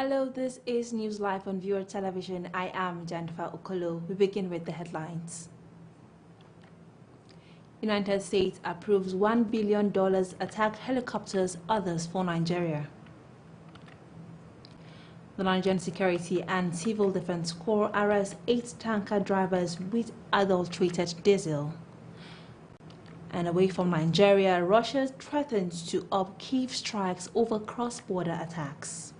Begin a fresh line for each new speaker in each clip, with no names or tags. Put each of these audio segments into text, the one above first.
Hello, this is Newslive on Viewer Television. I am Jennifer Okolo. We begin with the headlines. United States approves $1 billion attack helicopters, others for Nigeria. The Nigerian Security and Civil Defense Corps arrests 8 tanker drivers with adulterated diesel. And away from Nigeria, Russia threatens to up Kyiv strikes over cross-border attacks.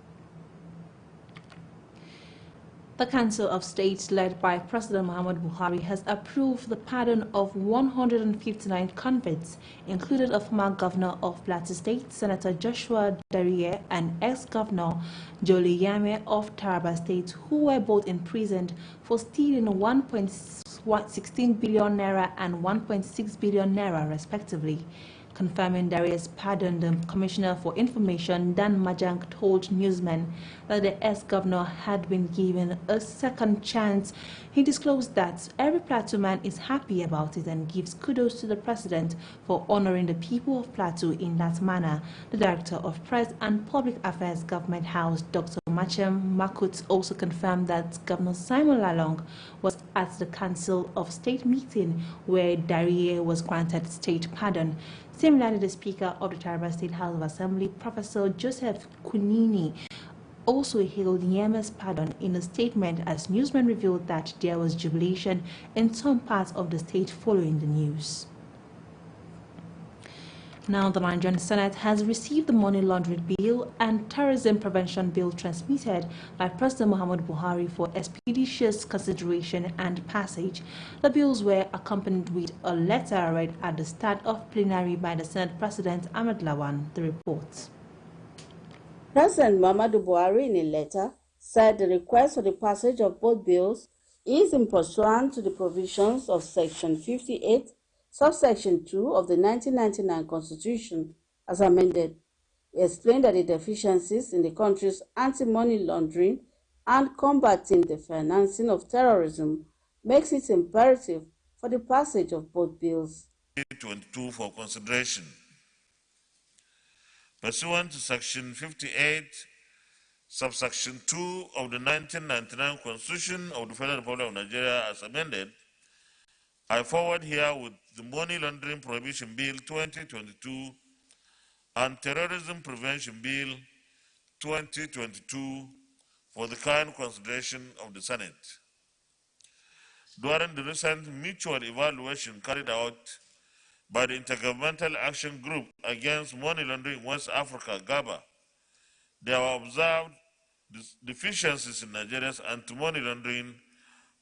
The Council of State, led by President Muhammadu Buhari, has approved the pardon of 159 convicts, including a former governor of Plateau State, Senator Joshua Dariye, and ex-governor Jolly Yame of Taraba State, who were both imprisoned for stealing 1.16 billion naira and 1.6 billion naira, respectively. Confirming Dariye's pardon, the Commissioner for Information, Dan Majang, told newsmen that the ex-governor had been given a second chance. He disclosed that every Plateau man is happy about it and gives kudos to the president for honoring the people of Plateau in that manner. The Director of Press and Public Affairs Government House, Dr. Machem Makut, also confirmed that Governor Simon Lalong was at the Council of State meeting where Dariye was granted state pardon. Similarly, the Speaker of the Taraba State House of Assembly, Professor Joseph Kunini, also hailed Yeme's pardon in a statement as newsmen revealed that there was jubilation in some parts of the state following the news. Now, the Nigerian Senate has received the money laundering bill and terrorism prevention bill transmitted by President Muhammadu Buhari for expeditious consideration and passage. The bills were accompanied with a letter read at the start of plenary by the Senate President Ahmed Lawan. The report.
President Muhammadu Buhari, in a letter, said the request for the passage of both bills is in pursuant to the provisions of Section 58, Subsection 2 of the 1999 Constitution, as amended. He explained that the deficiencies in the country's anti-money laundering and combating the financing of terrorism makes it imperative for the passage of both bills.
22 for consideration. Pursuant to Section 58, Subsection 2 of the 1999 Constitution of the Federal Republic of Nigeria, as amended, I forward here with the Money Laundering Prohibition Bill 2022 and Terrorism Prevention Bill 2022 for the kind consideration of the Senate. During the recent mutual evaluation carried out by the Intergovernmental Action Group Against Money Laundering in West Africa, GABA, there were observed deficiencies in Nigeria's anti-money laundering,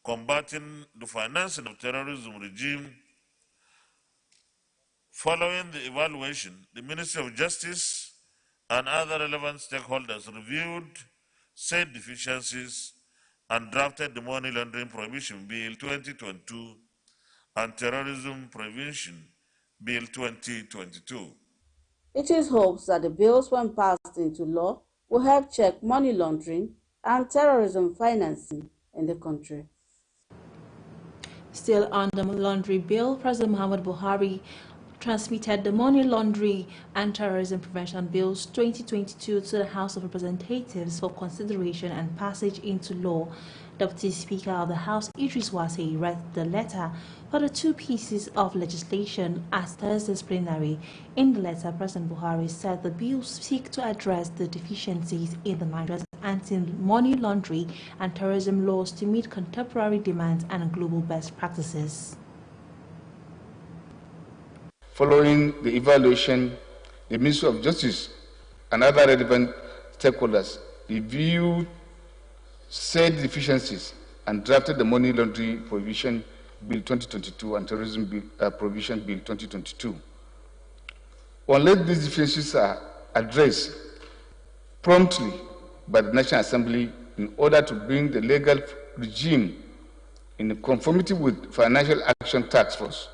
combating the financing of terrorism regime. Following the evaluation, the Ministry of Justice and other relevant stakeholders reviewed said deficiencies and drafted the Money Laundering Prohibition Bill 2022 and Terrorism Prevention Bill 2022.
It is hoped that the bills, when passed into law, will help check money laundering and terrorism financing in the country.
Still on the laundry bill, President Muhammadu Buhari transmitted the Money Laundering and Terrorism Prevention Bills 2022 to the House of Representatives for consideration and passage into law. Deputy Speaker of the House, Idris Wase, read the letter for the two pieces of legislation at Thursday's plenary. In the letter, President Buhari said the bills seek to address the deficiencies in the Nigeria's anti-money laundering and terrorism laws to meet contemporary demands and global best practices.
Following the evaluation, the Ministry of Justice and other relevant stakeholders reviewed said deficiencies and drafted the Money Laundering Prohibition Bill 2022 and Terrorism Prohibition Bill 2022. Unless these deficiencies are addressed promptly by the National Assembly in order to bring the legal regime in conformity with Financial Action Task Force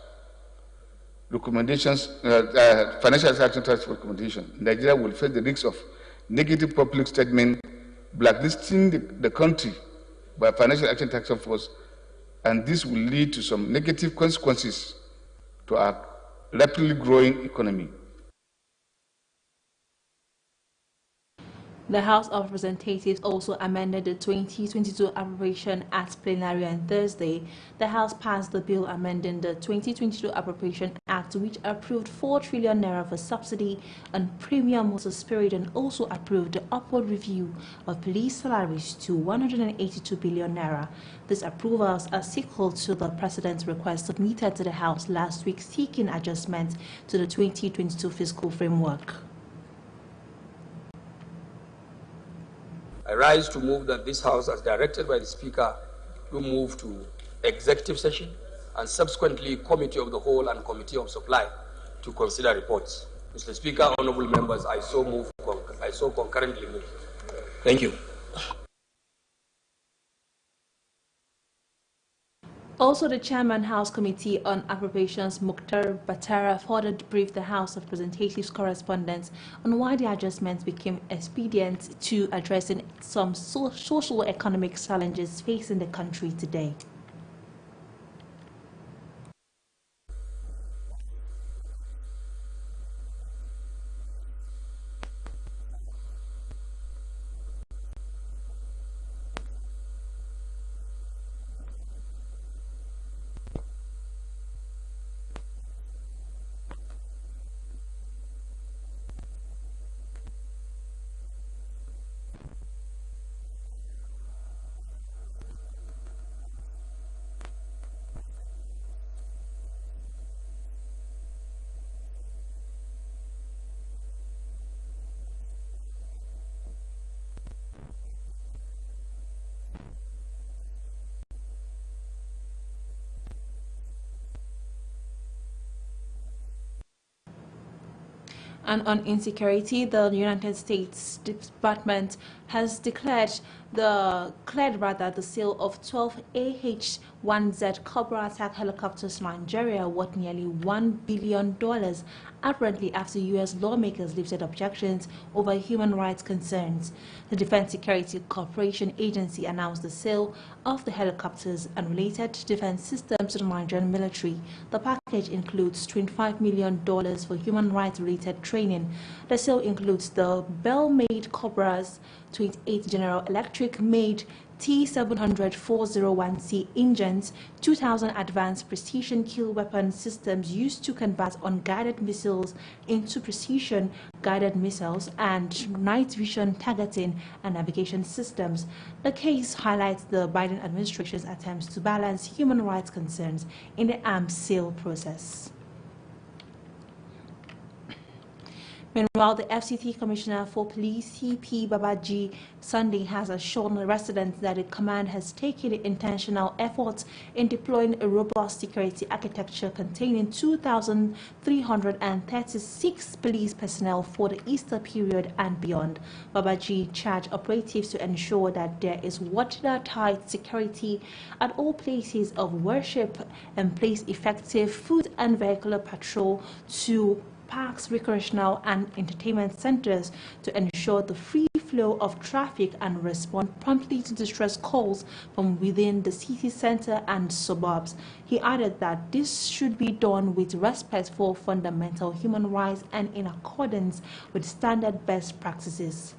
recommendations, Financial Action Task Force recommendation, Nigeria will face the risk of negative public statement, blacklisting the country by Financial Action Task Force, and this will lead to some negative consequences to our rapidly growing economy.
The House of Representatives also amended the 2022 Appropriation Act plenary on Thursday. The House passed the bill amending the 2022 Appropriation Act, which approved 4 trillion naira for subsidy on premium motor spirit and also approved the upward review of police salaries to 182 billion naira. These approvals are sequel to the President's request submitted to the House last week seeking adjustment to the 2022 fiscal framework.
I rise to move that this House, as directed by the Speaker, do move to executive session and subsequently Committee of the Whole and Committee of Supply to consider reports. Mr. Speaker, honorable members, I so concurrently move. Thank you.
Also, the Chairman House Committee on Appropriations, Mukhtar Batara, further briefed the House of Representatives correspondents on why the adjustments became expedient to addressing some social-economic challenges facing the country today. And on insecurity, the United States Department has declared the sale of 12 AH-1Z Cobra attack helicopters to Nigeria worth nearly $1 billion, apparently after U.S. lawmakers lifted objections over human rights concerns. The Defense Security Cooperation Agency announced the sale of the helicopters and related defense systems to the Nigerian military. The package includes $25 million for human rights-related training. The sale includes the Bell-made Cobras, 28 General Electric-made T700-401C engines, 2,000 advanced precision kill weapon systems used to convert unguided missiles into precision guided missiles, and night vision targeting and navigation systems. The case highlights the Biden administration's attempts to balance human rights concerns in the arms sale process. Meanwhile, the FCT Commissioner for Police, CP Babaji Sunday, has assured the residents that the command has taken intentional efforts in deploying a robust security architecture containing 2,336 police personnel for the Easter period and beyond. Babaji charged operatives to ensure that there is watertight security at all places of worship and place effective foot and vehicular patrol to parks, recreational and entertainment centers to ensure the free flow of traffic and respond promptly to distress calls from within the city center and suburbs. He added that this should be done with respect for fundamental human rights and in accordance with standard best practices.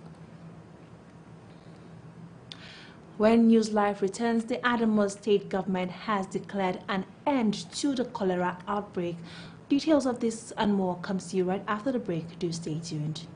When Newslive returns, the Adamawa state government has declared an end to the cholera outbreak. Details of this and more comes to you right after the break. Do stay tuned.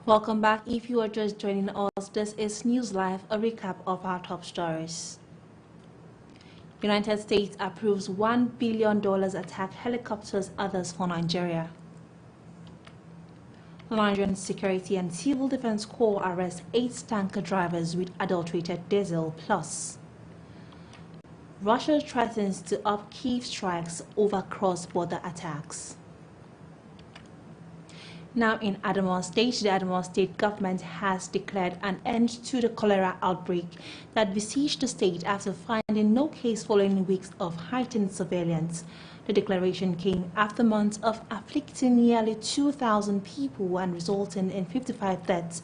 Welcome back. If you are just joining us, this is Newslive, a recap of our top stories. United States approves $1 billion attack helicopters, others for Nigeria. The Nigerian Security and Civil Defense Corps arrests 8 tanker drivers with adulterated diesel. Plus, Russia threatens to up Kyiv strikes over cross-border attacks. Now in Adamawa State, the Adamawa State government has declared an end to the cholera outbreak that besieged the state after finding no case following weeks of heightened surveillance. The declaration came after months of afflicting nearly 2,000 people and resulting in 55 deaths.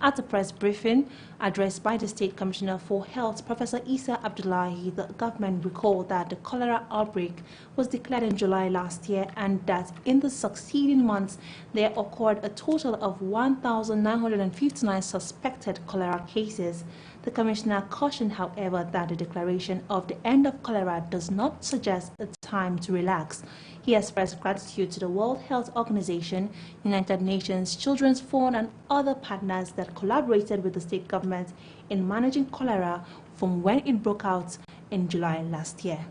At a press briefing addressed by the State Commissioner for Health, Professor Isa Abdullahi, the government recalled that the cholera outbreak was declared in July last year and that in the succeeding months there occurred a total of 1,959 suspected cholera cases. The Commissioner cautioned, however, that the declaration of the end of cholera does not suggest a time to relax. He expressed gratitude to the World Health Organization, United Nations, Children's Fund, and other partners that collaborated with the state government in managing cholera from when it broke out in July last year.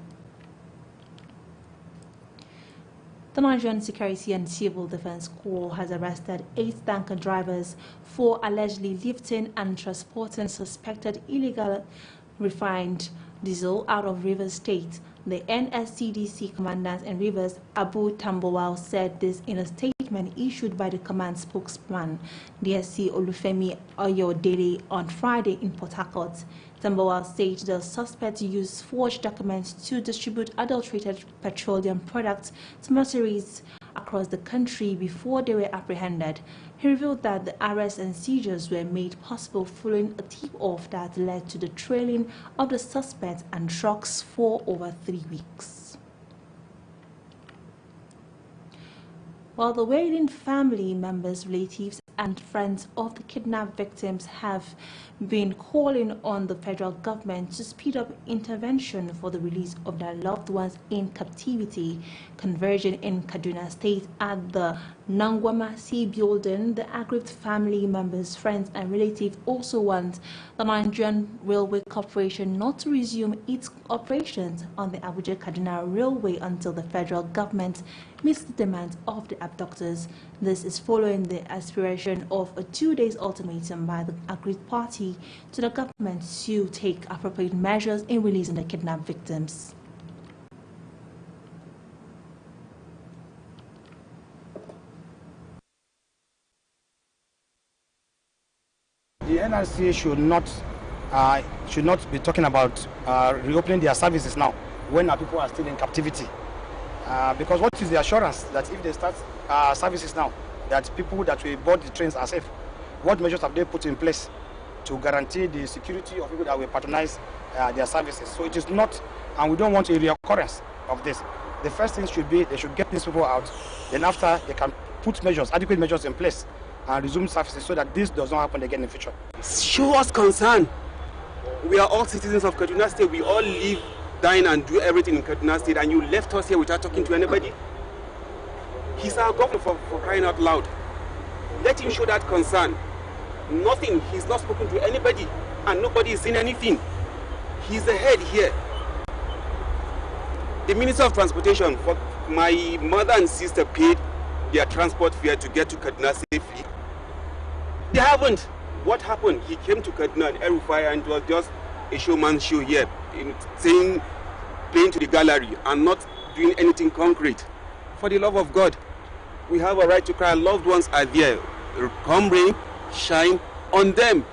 The Nigerian Security and Civil Defense Corps has arrested 8 tanker drivers for allegedly lifting and transporting suspected illegal refined diesel out of Rivers State. The NSCDC commandant in Rivers, Abu Tambowal, said this in a statement issued by the command spokesman, DSC Olufemi Oyodele, on Friday in Port Harcourt. Tambowal said the suspects used forged documents to distribute adulterated petroleum products to mercenaries across the country before they were apprehended. He revealed that the arrests and seizures were made possible following a tip-off that led to the trailing of the suspects and trucks for over 3 weeks. While the wailing family members, relatives, and friends of the kidnapped victims have been calling on the federal government to speed up intervention for the release of their loved ones in captivity, converging in Kaduna State at the Nangwamasi building, the aggrieved family members, friends, and relatives also want the Nigerian Railway Corporation not to resume its operations on the Abuja-Kaduna Railway until the federal government meets the demands of the abductors. This is following the aspiration of a 2-day ultimatum by the aggrieved party to the government to take appropriate measures in releasing the kidnapped victims.
The NRC should not be talking about reopening their services now when our people are still in captivity. Because what is the assurance that if they start services now, that people that will board the trains are safe? What measures have they put in place to guarantee the security of people that will patronize their services? So it is not, and we don't want a reoccurrence of this. The first thing should be they should get these people out. Then after, they can put measures, adequate measures in place and resume services so that this does not happen again in the future.
Show us concern. We are all citizens of Kaduna State. We all live, dine, and do everything in Kaduna State, and you left us here without talking to anybody. He's our governor for crying out loud. Let him show that concern. Nothing. He's not spoken to anybody, and nobody is saying anything. He's the head here. The Minister of Transportation, for my mother and sister paid their transport fare to get to Kaduna safely. They haven't. What happened? He came to Kaduna and El-Rufai, and it was just a showman's show here, playing to the gallery and not doing anything concrete. For the love of God, we have a right to cry. Loved ones are there. Come rain, shine on them.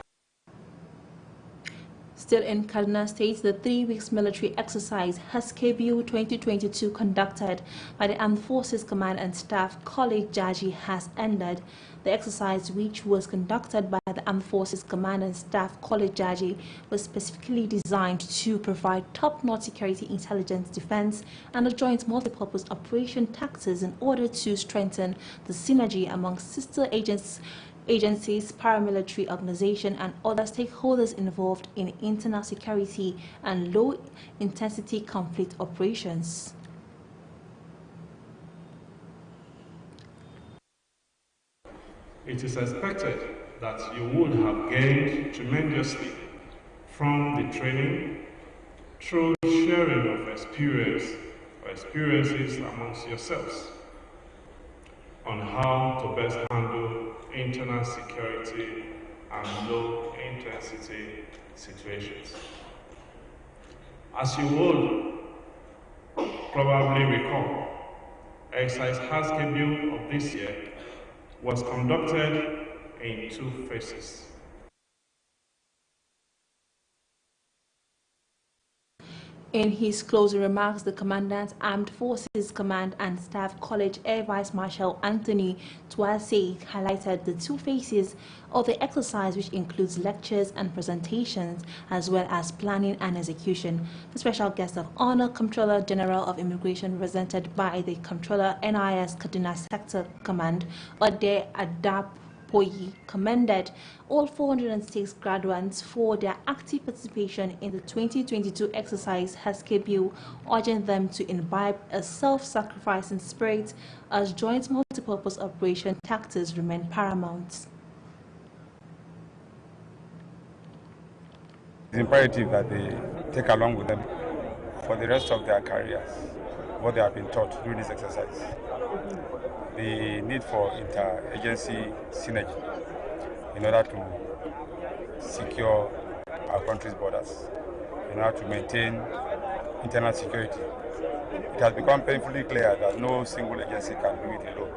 Still in Kaduna State, the 3-week military exercise HSKBU 2022 conducted by the Armed Forces Command and Staff College Jaji has ended. The exercise, which was conducted by the Armed Forces Command and Staff College Jaji, was specifically designed to provide top-notch security intelligence defense and a joint multipurpose operation tactics in order to strengthen the synergy among sister agencies, paramilitary organization, and other stakeholders involved in internal security and low-intensity conflict operations.
It is expected that you would have gained tremendously from the training through sharing of experiences amongst yourselves on how to best handle internal security and low-intensity situations. As you would probably recall, exercise Haskell of this year was conducted in 2 phases.
In his closing remarks, the Commandant Armed Forces Command and Staff College Air Vice Marshal Anthony Tuase highlighted the 2 phases of the exercise, which includes lectures and presentations, as well as planning and execution. The special guest of honor, Comptroller General of Immigration, represented by the Comptroller NIS Kaduna Sector Command, Ode Adap Poyi, commended all 406 graduates for their active participation in the 2022 exercise HASKBU, urging them to imbibe a self-sacrificing spirit as joint multipurpose operation tactics remain paramount.
It's imperative that they take along with them for the rest of their careers what they have been taught during this exercise. The need for inter-agency synergy in order to secure our country's borders, in order to maintain internal security. It has become painfully clear that no single agency can do it alone.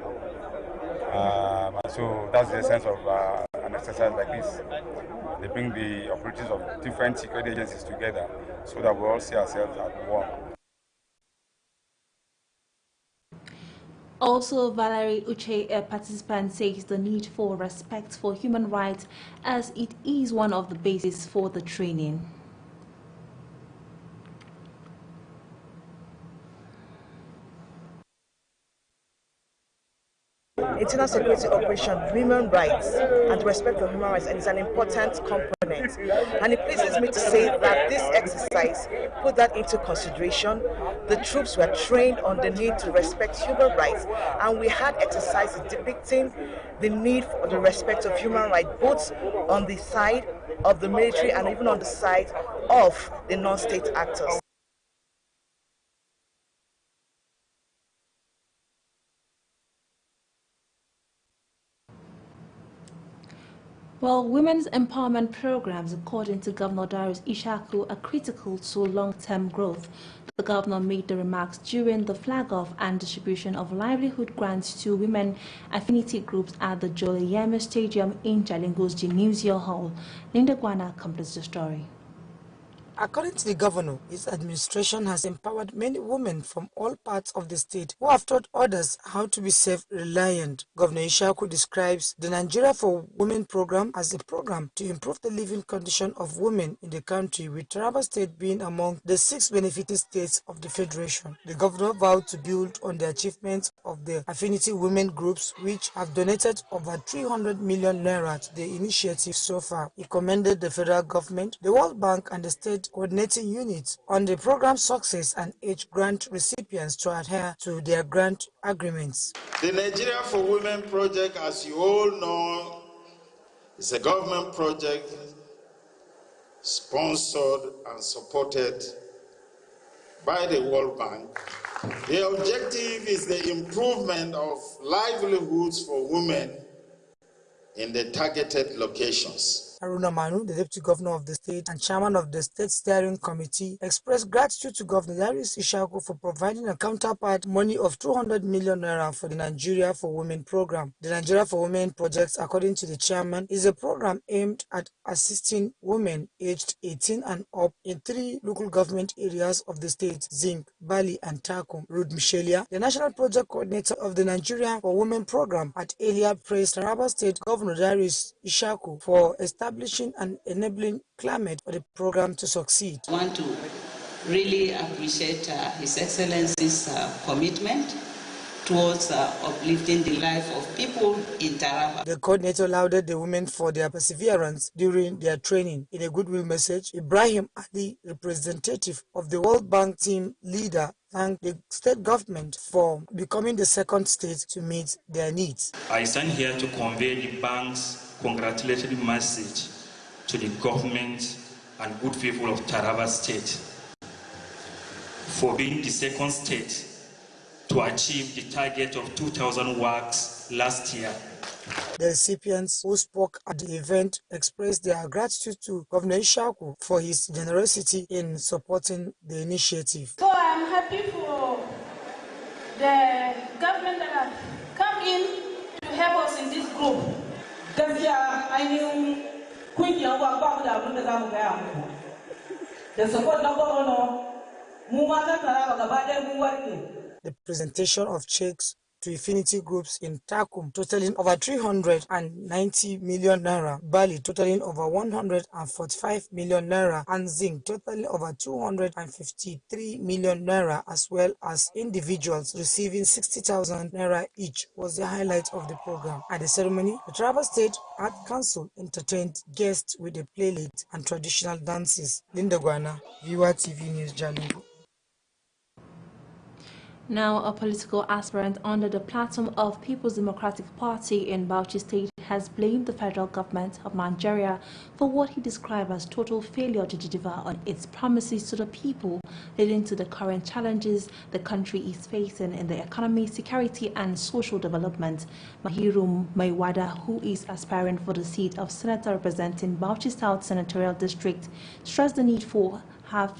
So that's the essence of an exercise like this. They bring the operatives of different security agencies together so that we all see ourselves at one.
Also, Valerie Uche, a participant, says the need for respect for human rights as it is one of the bases for the training.
Internal security operation, human rights, and respect for human rights, and it's an important component. And it pleases me to say that this exercise put that into consideration. The troops were trained on the need to respect human rights, and we had exercises depicting the need for the respect of human rights, both on the side of the military and even on the side of the non-state actors.
Well, women's empowerment programs, according to Governor Darius Ishaku, are critical to long-term growth. The governor made the remarks during the flag-off and distribution of livelihood grants to women affinity groups at the Joliyeme Stadium in Jalingo's Gymnasium Hall. Linda Guana completes the story.
According to the governor, his administration has empowered many women from all parts of the state who have taught others how to be self-reliant. Governor Ishaku describes the Nigeria for Women program as a program to improve the living condition of women in the country, with Taraba State being among the 6 benefiting states of the federation. The governor vowed to build on the achievements of the affinity women groups, which have donated over 300 million naira to the initiative so far. He commended the federal government, the World Bank, and the state coordinating units on the program's success and urged grant recipients to adhere to their grant agreements.
The Nigeria for Women project, as you all know, is a government project sponsored and supported by the World Bank. The objective is the improvement of livelihoods for women in the targeted locations.
Haruna Manu, the Deputy Governor of the state and Chairman of the State Steering Committee, expressed gratitude to Governor Darius Ishaku for providing a counterpart money of 200 million naira for the Nigeria for Women program. The Nigeria for Women project, according to the chairman, is a program aimed at assisting women aged 18 and up in 3 local government areas of the state: Zinc, Bali, and Takum. Ruth Michelia, the national project coordinator of the Nigeria for Women program at Elia, praised Taraba State Governor Darius Ishaku for establishing an enabling climate for the program to succeed.
I want to really appreciate His Excellency's commitment towards uplifting the life of people in Taraba.
The coordinator lauded the women for their perseverance during their training. In a goodwill message, Ibrahim Ali, representative of the World Bank team leader, thanked the state government for becoming the second state to meet their needs.
I stand here to convey the bank's congratulatory message to the government and good people of Taraba State for being the second state to achieve the target of 2,000 works last year.
The recipients who spoke at the event expressed their gratitude to Governor Ishaku for his generosity in supporting the initiative.
So I am happy for the government that have come in to help us in this group.
The presentation of checks to affinity groups in Takum totaling over 390 million naira, Bali totaling over 145 million naira, and Zinc totaling over 253 million naira, as well as individuals receiving 60,000 naira each, was the highlight of the program. At the ceremony, the Taraba State Art Council entertained guests with a playlist and traditional dances. Linda Guana, Viewer TV News, Jalingo.
Now, a political aspirant under the platform of People's Democratic Party in Bauchi State has blamed the federal government of Nigeria for what he described as total failure to deliver on its promises to the people, leading to the current challenges the country is facing in the economy, security and social development. Mahiru Maiwada, who is aspiring for the seat of senator representing Bauchi South Senatorial District, stressed the need to have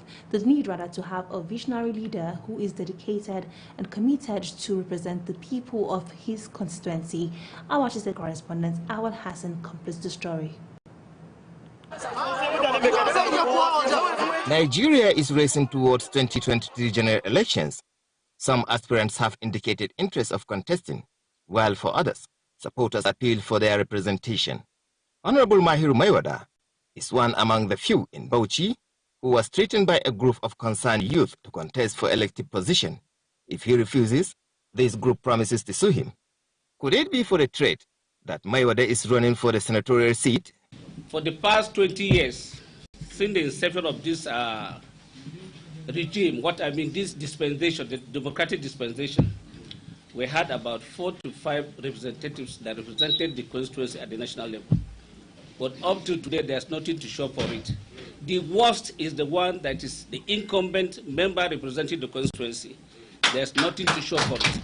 a visionary leader who is dedicated and committed to represent the people of his constituency. Our State correspondent Awal Hassan completes the story.
Nigeria is racing towards 2023 general elections. Some aspirants have indicated interest of contesting, while for others, supporters appeal for their representation. Honorable Mahiru Maiwada is one among the few in Bauchi who was threatened by a group of concerned youth to contest for elective position. If he refuses, this group promises to sue him. Could it be for a threat that Maiwada is running for the senatorial seat?
For the past 20 years, since the inception of this regime, this dispensation, the democratic dispensation, we had about 4 to 5 representatives that represented the constituency at the national level. But up to today, there's nothing to show for it. The worst is the one that is the incumbent member representing the constituency. There's nothing to show for it.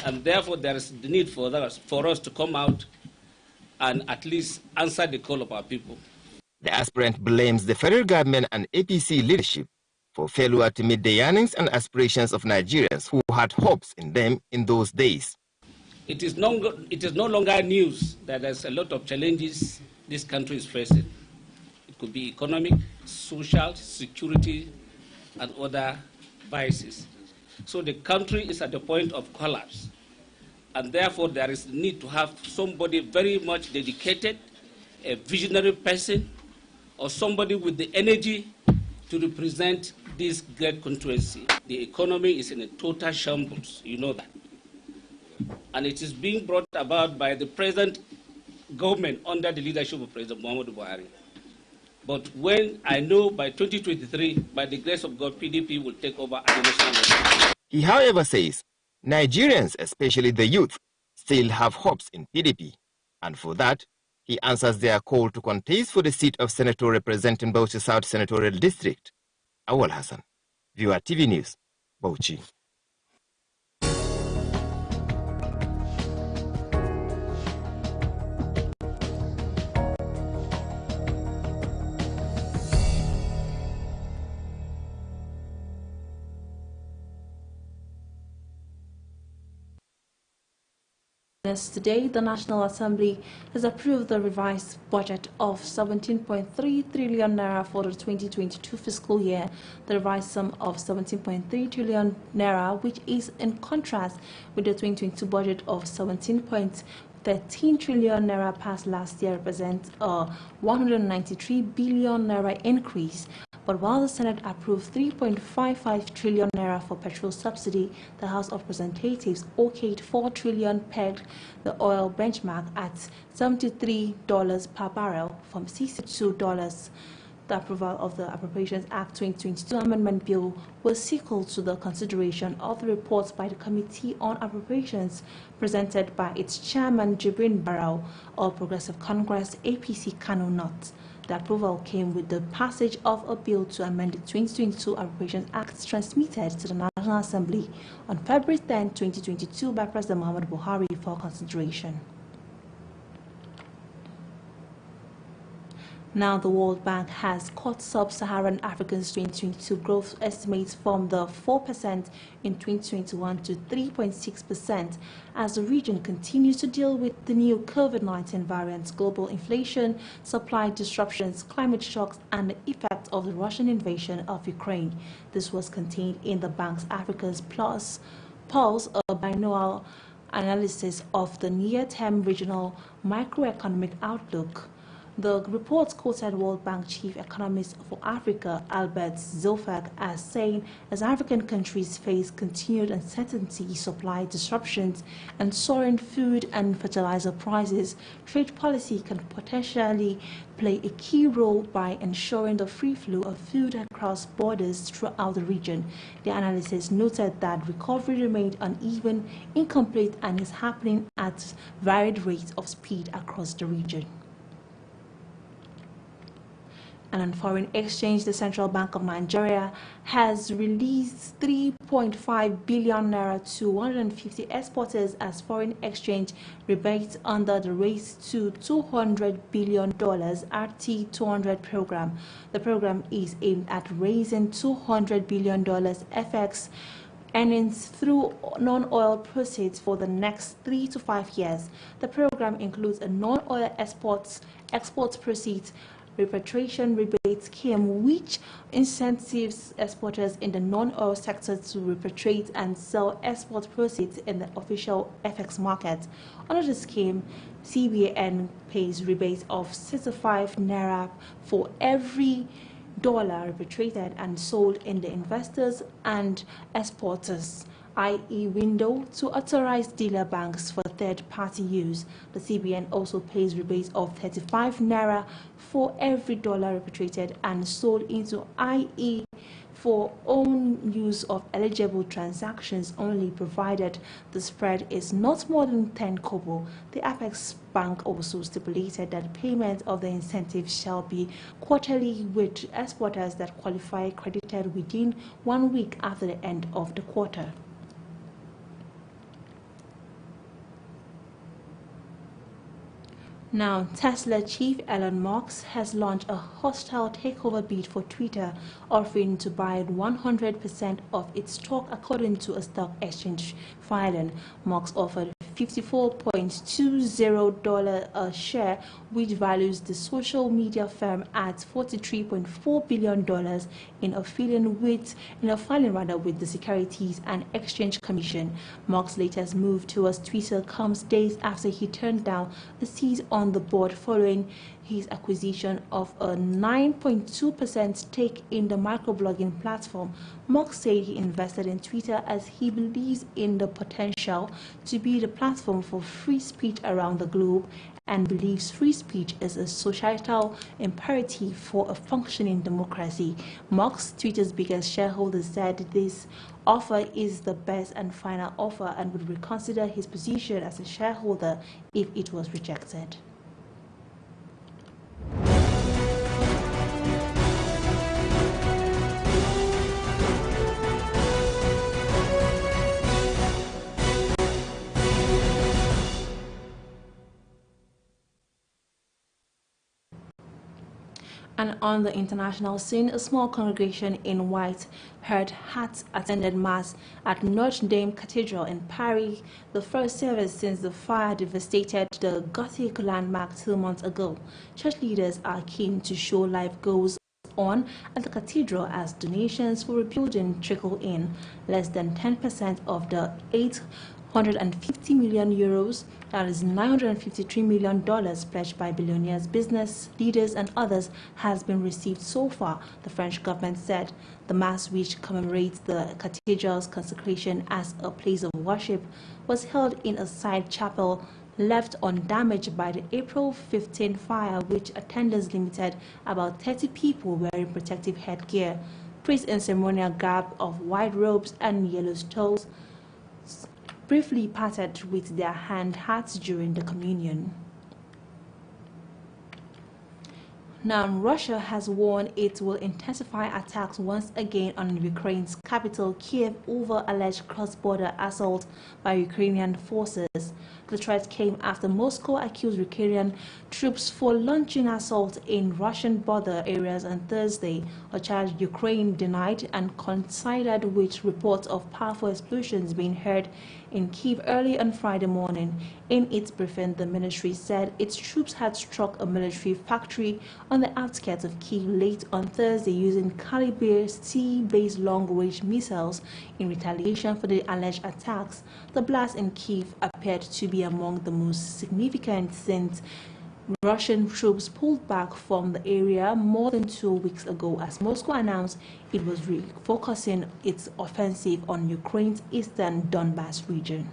And therefore, there is the need for us to come out and at least answer the call of our people.
The aspirant blames the federal government and APC leadership for failure to meet the yearnings and aspirations of Nigerians who had hopes in them in those days.
It is no longer news that there's a lot of challenges this country is facing. It could be economic, social, security, and other vices. So the country is at the point of collapse. And therefore, there is need to have somebody very much dedicated, a visionary person, or somebody with the energy to represent this great constituency. The economy is in a total shambles, you know that. And it is being brought about by the present government under the leadership of President Muhammadu Buhari. But when I know by 2023, by the grace of God, PDP will take over at the national level.
He, however, says Nigerians, especially the youth, still have hopes in PDP. And for that, he answers their call to contest for the seat of senator representing Bauchi South Senatorial District. Awal Hassan, Viewer TV News, Bauchi.
Today, the National Assembly has approved the revised budget of 17.3 trillion naira for the 2022 fiscal year. The revised sum of 17.3 trillion naira, which is in contrast with the 2022 budget of 17.13 trillion naira passed last year, represents a 193 billion naira increase. But while the Senate approved 3.55 trillion naira for petrol subsidy, the House of Representatives okayed 4 trillion, pegged the oil benchmark at $73 per barrel from $62 The approval of the Appropriations Act 2022 Amendment Bill was sequel to the consideration of the reports by the Committee on Appropriations presented by its chairman Jibrin Barrow of Progressive Congress APC Kano North. The approval came with the passage of a bill to amend the 2022 Appropriations Act transmitted to the National Assembly on February 10, 2022 by President Muhammadu Buhari for consideration. Now, the World Bank has cut sub-Saharan Africa's 2022 growth estimates from the 4% in 2021 to 3.6% as the region continues to deal with the new COVID-19 variants, global inflation, supply disruptions, climate shocks, and the effect of the Russian invasion of Ukraine. This was contained in the bank's Africa's Pulse, a biannual analysis of the near-term regional macroeconomic outlook. The report quoted World Bank Chief Economist for Africa, Albert Zilfag, as saying, as African countries face continued uncertainty, supply disruptions, and soaring food and fertilizer prices, trade policy can potentially play a key role by ensuring the free flow of food across borders throughout the region. The analysis noted that recovery remained uneven, incomplete, and is happening at varied rates of speed across the region. And on foreign exchange, the Central Bank of Nigeria has released 3.5 billion naira to 150 exporters as foreign exchange rebates under the Race to $200 billion RT200 program. The program is aimed at raising $200 billion FX earnings through non-oil proceeds for the next 3 to 5 years. The program includes a non-oil export proceeds repatriation rebate scheme, which incentives exporters in the non-oil sector to repatriate and sell export proceeds in the official FX market. Under the scheme, CBN pays rebates of 65 naira for every dollar repatriated and sold in the investors and exporters i.e. window to authorized dealer banks for third-party use. The CBN also pays rebates of 35 naira for every dollar repatriated and sold into i.e. for own use of eligible transactions only, provided the spread is not more than 10 kobo. The Apex Bank also stipulated that payment of the incentive shall be quarterly, with exporters that qualify credited within 1 week after the end of the quarter. Now, Tesla chief Elon Musk has launched a hostile takeover bid for Twitter, offering to buy 100% of its stock, according to a stock exchange filing. Musk offered $54.20 a share, which values the social media firm at $43.4 billion in a filing with the Securities and Exchange Commission. Musk's latest move towards Twitter comes days after he turned down a seat on the board following his acquisition of a 9.2% stake in the microblogging platform. Musk said he invested in Twitter as he believes in the potential to be the platform for free speech around the globe and believes free speech is a societal imperative for a functioning democracy. Musk, Twitter's biggest shareholder, said this offer is the best and final offer and would reconsider his position as a shareholder if it was rejected. And on the international scene, a small congregation in white hard hats attended Mass at Notre Dame Cathedral in Paris, the first service since the fire devastated the Gothic landmark 2 months ago. Church leaders are keen to show life goes on at the cathedral as donations for rebuilding trickle in. Less than 10% of the 850 million euros, that is $953 million pledged by billionaires, business leaders and others, has been received so far, the French government said. The Mass, which commemorates the cathedral's consecration as a place of worship, was held in a side chapel left undamaged by the April 15 fire, which attendance limited about 30 people wearing protective headgear. Priests in ceremonial garb of white robes and yellow stoles briefly parted with their hats during the communion. Now, Russia has warned it will intensify attacks once again on Ukraine's capital, Kiev, over alleged cross-border assault by Ukrainian forces. The threat came after Moscow accused Ukrainian troops for launching assault in Russian border areas on Thursday, a charge Ukraine denied and coincided with reports of powerful explosions being heard in Kiev early on Friday morning. In its briefing, the ministry said its troops had struck a military factory on the outskirts of Kiev late on Thursday using caliber sea-based long-range missiles in retaliation for the alleged attacks. The blast in Kiev appeared to be among the most significant since Russian troops pulled back from the area more than 2 weeks ago as Moscow announced it was refocusing its offensive on Ukraine's eastern Donbas region.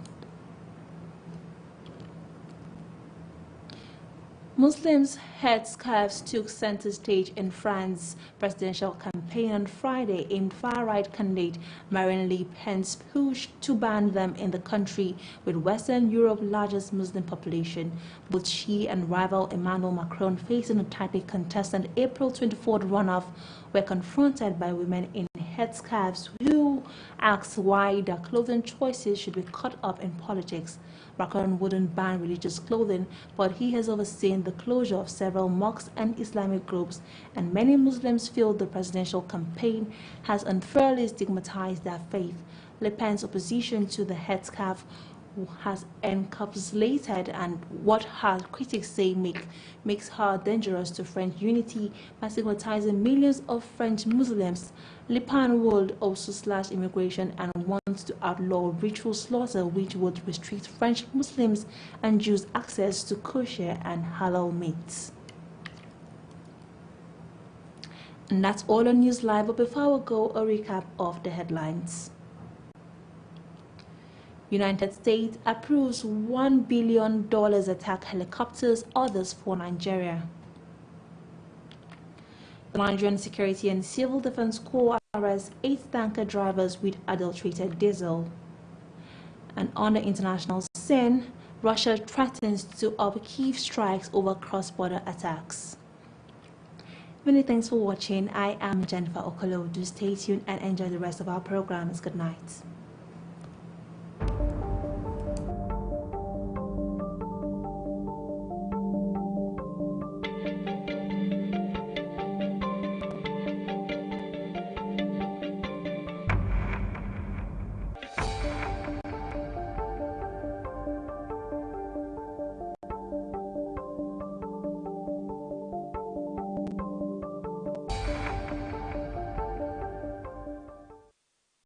Muslims' headscarves took center stage in France's presidential campaign on Friday in far-right candidate Marine Le Pen's push to ban them in the country with Western Europe's largest Muslim population. Both she and rival Emmanuel Macron, facing a tightly contested April 24th runoff, were confronted by women in headscarves who asked why their clothing choices should be caught up in politics. Macron wouldn't ban religious clothing, but he has overseen the closure of several mosques and Islamic groups, and many Muslims feel the presidential campaign has unfairly stigmatized their faith. Le Pen's opposition to the headscarf has encapsulated and what her critics say makes her dangerous to French unity by stigmatizing millions of French Muslims. Le Pen would also slash immigration and wants to outlaw ritual slaughter, which would restrict French Muslims and Jews' access to kosher and halal meats. And that's all on Newslive, but before we go, a recap of the headlines. United States approves $1 billion attack helicopters orders for Nigeria. The Nigerian Security and Civil Defense Corps arrests 8 tanker drivers with adulterated diesel. And on the international scene, Russia threatens to up Kyiv strikes over cross-border attacks. Many thanks for watching. I am Jennifer Okolo. Do stay tuned and enjoy the rest of our programs. Good night.